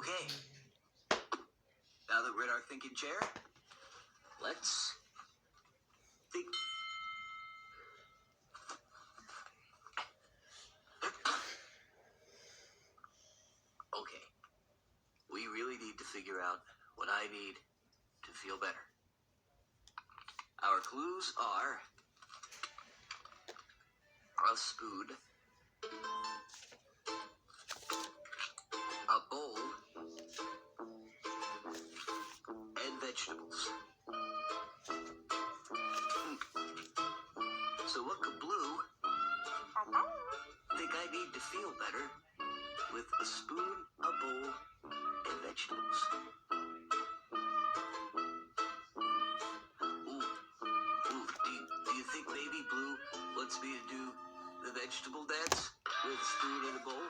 Okay. Now that we're in our thinking chair, let's think. Okay. We really need to figure out what I need to feel better. Our clues are a spoon, a bowl, and vegetables. So what could Blue think I need to feel better with a spoon, a bowl, and vegetables? Do you think maybe Blue wants me to do the vegetable dance with a spoon and a bowl?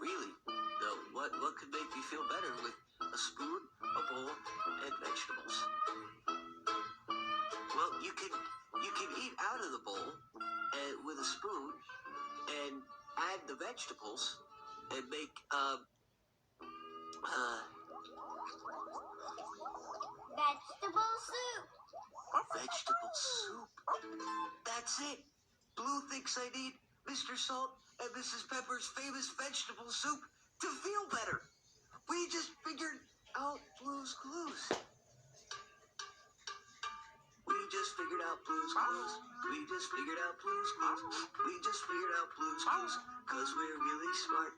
Really? No. What could make me feel better with a spoon, a bowl, and vegetables? Well, you can eat out of the bowl with a spoon and add the vegetables and make vegetable soup. Vegetable soup. That's it. Blue thinks I need Mr. Salt and Mrs. Pepper's famous vegetable soup to feel better. We just figured out Blue's clues. We just figured out Blue's clues. We just figured out Blue's clues. We just figured out Blue's clues. 'Cause we're really smart.